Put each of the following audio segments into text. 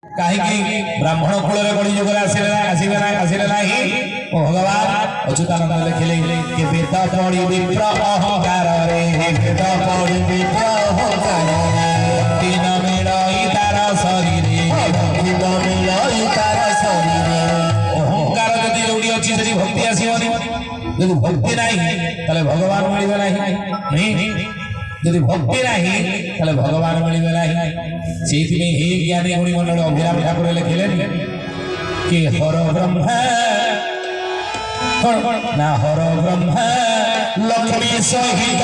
कहीं ब्राह्मण कूल कलिजुग आसले ना भगवान अच्युतानंद लिखिले कि वेद पढ़ी विप्र अहंकार रे वेद पढ़ी विप्र अहंकार तीन मिलई तार शरीर अहंकार जदि जोड़ी अच्छी से भक्ति आसबनी यदि भक्ति नहीं भगवान मिलबे नहीं यदि भक्ति नहीं ताले भगवान मिलबे नहीं से हे ज्ञानी गुणी मंडल अभिराम ठाकुर लिखिले कि हर ब्रह्मा ना हर ब्रह्मा लक्ष्मी सहित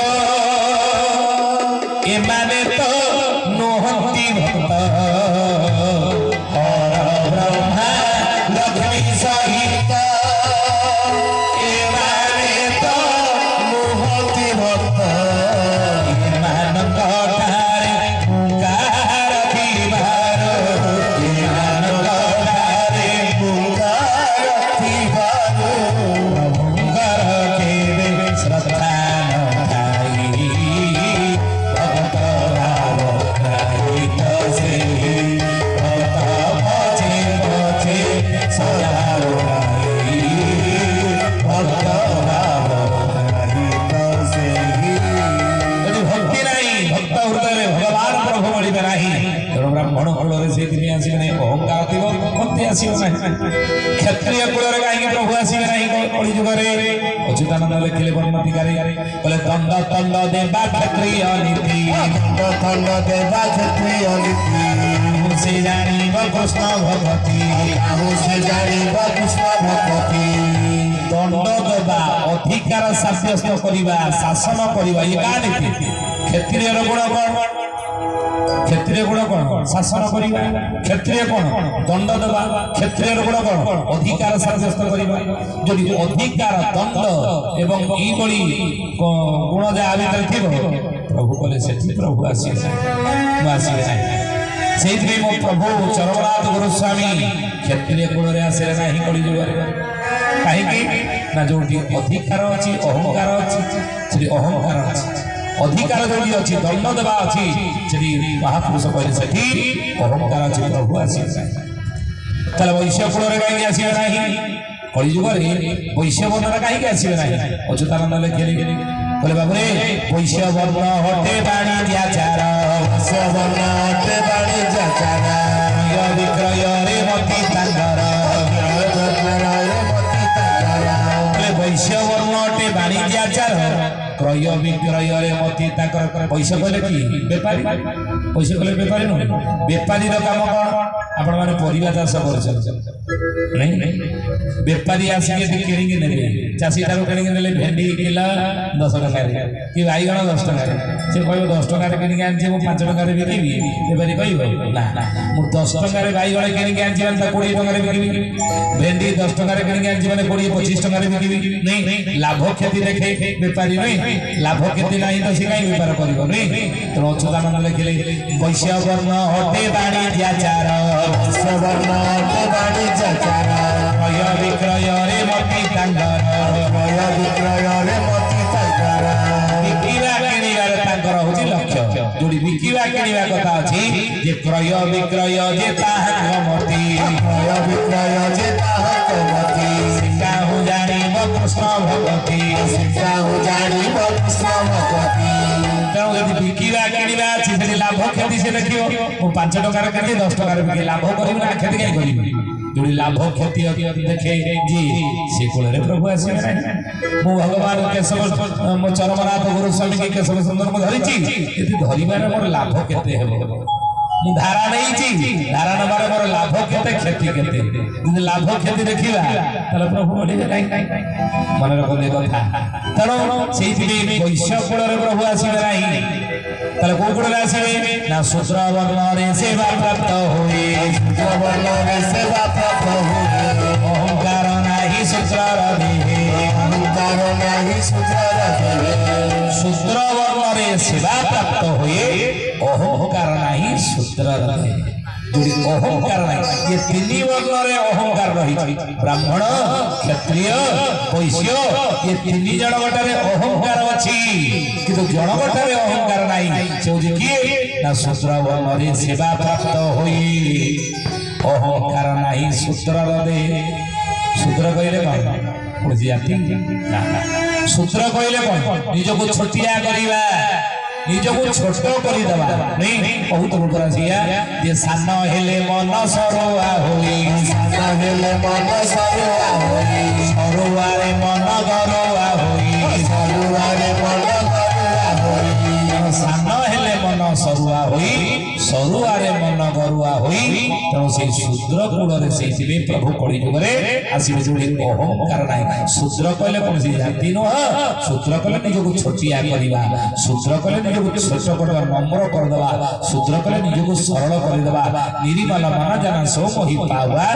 एमाने तो नुहंती भक्त हर ब्रह्मा लक्ष्मी सहित एमाने तो नुहंती भक्त क्षत्रिय कूल कहीं प्रभु आसवे ना कलिजुग अच्युतानंद लिखिले वर्णतिकारी बोले दंड दंड देवा क्षत्रिय नीति दंड देवा क्षत्रिय नीति से जानिब कृष्ण भगवती से जानिब कृष्ण भगवती दंड देवा अधिकार साब्यस्त करवा शासन करवा ये का नीति क्षत्रिय गुण कौन क्षत्रिय गुण कौन शासन करवा क्षत्रिय कौन दंड देवा क्षत्रिय गुण कौन अधिकार साब्यस्त करवा जदि अधिकार दंड एवं ई बड़ी गुण जहाँ भीतर थी प्रभु कले से प्रभु आसवे से मो प्रभु चरमनाथ गुरुस्वामी क्षत्रिय गुण आसले ना कलिजुग कहीं जो अधिकार अच्छी अहंकार अच्छी अहंकार अच्छी अधिकार जोड़ी अच्छी दंड देवा अच्छी महापुरुष कहले से अहंकार अच्छी प्रभु आसवे वैश्य कूल कहीं आसवे ना कलिजुग वैश्य वर्ण कहीं आसवे ना अच्युतानंद लिखिले बोले बाबू वैश्य वर्ण हटे वाणिज्याचार वैश्य वर्ण हटे वाणिज्याचार विक्रय रे मती वैश्य वर्ण हटे वाणिज्याचार क्रय विक्रय मती पैसा कहले कि बेपारी पैसा कहले बेपारी नुह बेपारी काम कौन आपण मैंने परिवा चाष कर बेपारी आसिक किणिकी ने चाषी ठार किणिकी भेंडी किलो 10 टका कि बैगण 10 टका सी कह 10 टका किणिकी आनी 5 टका बिकबी बेपारी कह ना मुझे 10 टका बैगण किणिकी आनी 20 टका बिकबी भेंडी 10 टका किणिकी आनी 20-25 टका बिकबी नहीं लाभ क्षति देखे बेपारी नहीं लाभ क्षति ना तो सी कहीं बेपार कर तेणु अच्युतानंद लिखिले वैश्य वर्ण हटे वाणिज्याचार वैश्य वर्ण हटे वाणिज्याचार क्रय विक्रय रे मती क्रय विक्रय रे मती बिकिवा किणिबार तांकर होची लक्ष्य जोड़ी बिकिवा किणिबा कथा अछि जे क्रय विक्रय जे ताहाक मती क्रय विक्रय जे ताहाक मती सिकाहु जानिब कृष्ण भगवती सिकाहु जानिब कृष्ण भगवती तेणु यदि बिकिवा किणिबा अछि से लाभ क्षति से देखियो मु 5 टका किणी 10 टका बिकि लाभ करिब ना क्षति काई करिब जोड़ी लाभ क्षति देखे जी से कूल प्रभु आसवे मु भगवान केशव मो चरमनाथ गुरुस्वामी के केशव सुंदर मु धरी धरबार मोर लाभ केते हेबो मु धारा नहीं धारा नबार मोर लाभ केते क्षति केते लाभ क्षति देखिबा तले प्रभु बोलिबे काई मन रखले कथा तेणु से वैश्य कूल प्रभु आसवे नहीं तले को कूल आसवे ना शूद्र वर्ण रे सेवा प्राप्त होए शूद्र वर्ण रे सेवा प्राप्त होए अहंकार नाही शूद्र रहे अहंकार नाही शूद्र रहे शूद्र वर्ण रे सेवा प्राप्त होए अहंकार नाही शूद्र रहे जोड़ी अहंकार नहीं ये तीन वर्ण रे अहंकार रही ब्राह्मण क्षत्रिय वैश्य ये तीन जन गटारे अहंकार अच्छी किंतु जन गटारे अहंकार नहीं से किए ना शूद्र वर्ण रे सेवा प्राप्त होई ଅହଙ୍କାର ନାହିଁ ଶୂଦ୍ରର ଦେ ଶୂଦ୍ର କହିଲେ କଣ କୌଣସି ଜାତି ନା ଶୂଦ୍ର କହିଲେ କଣ ନିଜକୁ ଛୋଟିଆ କରିବା ନିଜକୁ ଛୋଟ କରିଦେବା ନାଇଁ ବହୁତ ଲୋକର ସେଇଆ ଯେ ସାନ ହେଲେ ମନ ସରୁଆ ହୋଇ ସାନ ହେଲେ ମନ ସରୁଆ ହୋଇ ସରୁଆରେ ମନ ଗରୁଆ ହୋଇ ସରୁଆରେ ମନ ଗରୁଆ ହୋଇ ସାନ ହେଲେ ମନ ସରୁଆ ହୋଇ ସରୁଆରେ ମନ ଗରୁଆ ହୋଇ ତେଣୁ ସେଇ ଶୂଦ୍ର କୂଳରେ ସେଇଥିପାଇଁ ପ୍ରଭୁ କଳିଯୁଗରେ ଆସିବେ ଯୋଉଠି ଅହଙ୍କାର ନାହିଁ ଶୂଦ୍ର କହିଲେ କୌଣସି ଜାତି ନୁହଁ ଶୂଦ୍ର କହିଲେ ନିଜକୁ ଛୋଟିଆ କରିବା ଶୂଦ୍ର କହିଲେ ନିଜକୁ ଛୋଟ କରିଦେବା ନମ୍ର କରିଦେବା ଶୂଦ୍ର କହିଲେ ନିଜକୁ ସରଳ କରିଦେବା ନିରିମଲ ମନ ଜନ ସୋମୋହି ପାୱା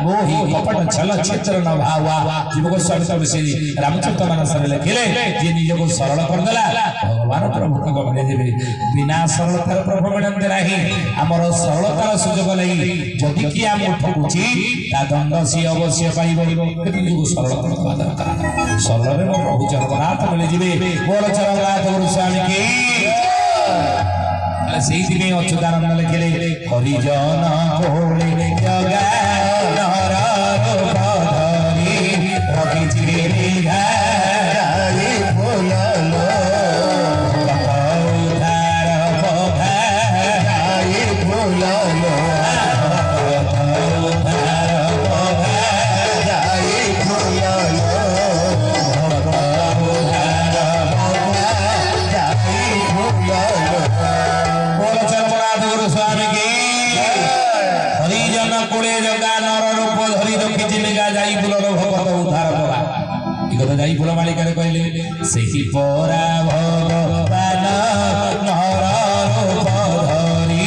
ମୋହି କପଟ ଛଲ ଚିତ୍ର ନ ଭାୱା ଯୁବକ ସ୍ୱାମୀ ସେ ରାମଚରିତ ମାନସରେ ଲେଖିଲେ ଯିଏ ନିଜକୁ ସରଳ କରିଦେଲା ଭଗବାନ ପ୍ରଭୁ ତାଙ୍କ ମିଳିଯିବେ ବିନା ସରଳତାର ପ୍ରଭୁ ମିଳନ୍ତି ନାହିଁ ଆମର ସରଳତାର ସୁଯୋଗ ନେଇ ଯଦି କିଏ ଆମକୁ ଠକୁଛି ତା ଦଣ୍ଡ ସିଏ ଅବଶ୍ୟ ପାଇବ କିନ୍ତୁ ନିଜକୁ ସରଳ କରିଦେବା ଦରକାର ସରଳରେ ମୋ ପ୍ରଭୁ ଜଗନ୍ନାଥ ମିଳିଯିବେ ମୋର ଜଗନ୍ନାଥ ଗୁରୁ ସ୍ୱାମୀ କି ସେଇଥିପାଇଁ ଅଚ୍ୟୁତାନନ୍ଦ ଲେଖିଲେ ହରିଜନ କୋଳେ ଜଗା ନର ରୂପ ଧରି ରଖିଛି ଯାଇ ଫୁଲ ମାଳିକାରେ କହିଲେ ସେହି ପରା ଭଗବାନ ନର ରୂପ ଧରି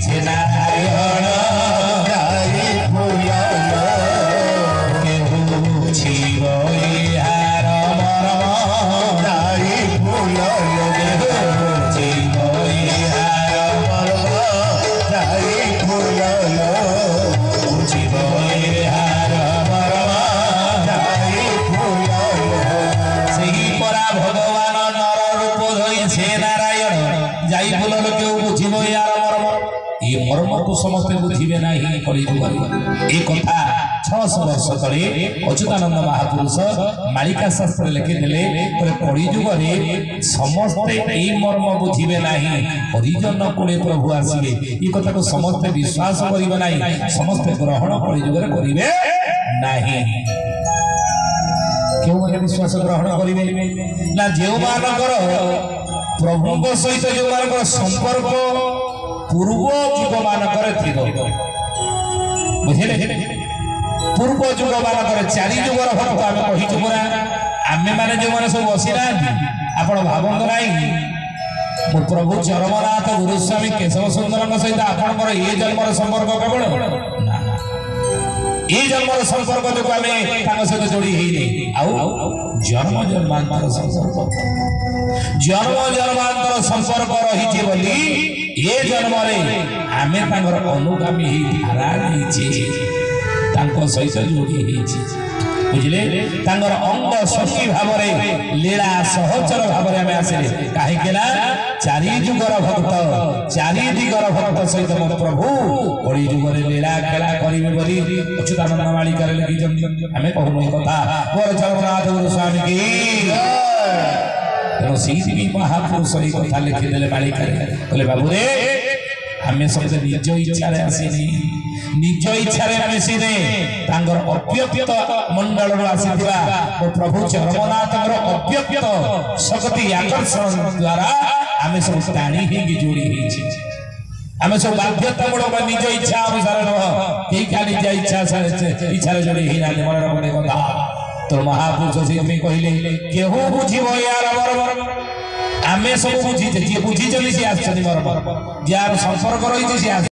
ସେ ନାରାୟଣ ଯାଇ ଫୁଲ କେହୁ ବୁଝିବ ଏହାର ମର୍ମ ଯାଇ ଫୁଲ କେହୁ ବୁଝିବ ଏହାର ମର୍ମ ଯାଇ ଫୁଲ ବୁଝିବ ଏହାର ମର୍ମ ଯାଇ ଫୁଲ ভগবান নর রূপ ধরি সে নারায়ণ যাই ফুল কেউ বুঝিব ইয়ার মর্ম এই মর্মକୁ ସମସ୍ତେ ବୁଝିବେ ନାହିଁ କଳିଯୁଗରେ ଏ କଥା 600 ବର୍ଷ ତଳେ ଅଚ୍ୟୁତାନନ୍ଦ ମହାପୁରୁଷ ମାଳିକା ଶାସ୍ତ୍ରରେ ଲେଖିଥିଲେ କଳିଯୁଗରେ ସମସ୍ତେ ଏଇ ମର୍ମ ବୁଝିବେ ନାହିଁ ହରିଜନ କୋଳେ ପ୍ରଭୁ ଆସିବେ ଏ କଥାକୁ ସମସ୍ତେ ବିଶ୍ୱାସ କରିବେ ନାହିଁ ସମସ୍ତେ ଗ୍ରହଣ କଳିଯୁଗରେ କରିବେ ନାହିଁ କେଉଁମାନେ ବିଶ୍ୱାସ ଗ୍ରହଣ କରିବେ ନା ଯେଉଁମାନଙ୍କର ପ୍ରଭୁଙ୍କ ସହିତ ଯେଉଁମାନଙ୍କର ସମ୍ପର୍କ ପୂର୍ବ ଯୁଗ ମାନଙ୍କରେ ଥିବ ବୁଝିଲେ ପୂର୍ବ ଯୁଗ ମାନଙ୍କରେ 4 ଯୁଗର ଭକ୍ତ ଆମେ କହିଛୁ ପରା ଆମେ ମାନେ ଯେଉଁମାନେ ସବୁ ବସିନାହାନ୍ତି ଆପଣ ଭାବନ୍ତୁ ନାହିଁ ମୋ ପ୍ରଭୁ ଚରମନାଥ ଗୁରୁସ୍ୱାମୀ କେଶବ ସୁନ୍ଦରଙ୍କ ସହିତ ଆପଣଙ୍କର ଏ ଜନ୍ମର ସମ୍ପର୍କ କେବଳ ନା এই জন্মর সম্পর্ক যোগ আমি তাଙ୍କ সହିତ ଯୋଡ଼ି ହେଇନି ଆଉ ଜନ୍ମ ଜନ୍ମାନ୍ତର ସମ୍ପର୍କ ଜନ୍ମ ଜନ୍ମାନ୍ତର ସମ୍ପର୍କ ରହିଛି ବୋଲି ଏ ଜନ୍ମରେ ଆମେ ତାଙ୍କର ଅନୁଗାମୀ ହେଇ ଧାରା ଦେଇଛେ ତାଙ୍କ ସହିତ ଯୋଡ଼ି ହେଇଛି ବୁଝିଲେ ତାଙ୍କର ଅଙ୍ଗ ସଖୀ ଭାବରେ ଲୀଳା ସହଚର ଭାବରେ ଆମେ ଆସିଲେ କାହିଁକି ନା 4 ଯୁଗର ଭକ୍ତ 4 ଦିଗର ଭକ୍ତ ସହିତ ମୋ ପ୍ରଭୁ କଳି ଯୁଗରେ ଲୀଳା ଖେଳା କରିବେ ବୋଲି ଅଚ୍ୟୁତାନନ୍ଦ ମାଳିକାରେ ଲେଖିଛନ୍ତି ଆମେ କହୁନୁ ଏ କଥା ମୋର ଜଗନ୍ନାଥ ଗୁରୁ ସ୍ୱାମୀ କି ତେଣୁ ସେଇଥିପାଇଁ ମହାପୁରୁଷ ଏ କଥା ଲେଖିଦେଲେ ମାଳିକାରେ କହିଲେ ବାବୁରେ ଆମେ ସମସ୍ତେ ନିଜ ଇଚ୍ଛାରେ ଆସିନି ନିଜ ଇଚ୍ଛାରେ ମିଶିନେ ତାଙ୍କର ଅବ୍ୟକ୍ତ ମଣ୍ଡଳରୁ ଆସିଥିବା ଓ ପ୍ରଭୁ ଜଗନ୍ନାଥଙ୍କର ଅବ୍ୟକ୍ତ ଶକ୍ତି ଆକର୍ଷଣ ଦ୍ୱାରା ଆମେ ସବୁ ଟାଣି ହେଇକି ଯୋଡ଼ି ହେଇଛି ଆମେ ସବୁ ବାଧ୍ୟତାମୂଳକ ନିଜ ଇଚ୍ଛା ଅନୁସାରେ ନୁହଁ କେହି ଖାଲି ନିଜ ଇଚ୍ଛାରେ ଯୋଡ଼ି ହେଇନାହାନ୍ତି ମନେ ରଖ କଥା ତ ମହାପୁରୁଷ ସେଇଥିପାଇଁ କହିଲେ କେହୁ ବୁଝିବ ୟାର ମର୍ମ ଆମେ ସବୁ ବୁଝିଛେ ଯିଏ ବୁଝିଛନ୍ତି ସିଏ ଆସିଛନ୍ତି ମର୍ମ ଯାହାର ସମ୍ପର୍କ ରହିଛି ସିଏ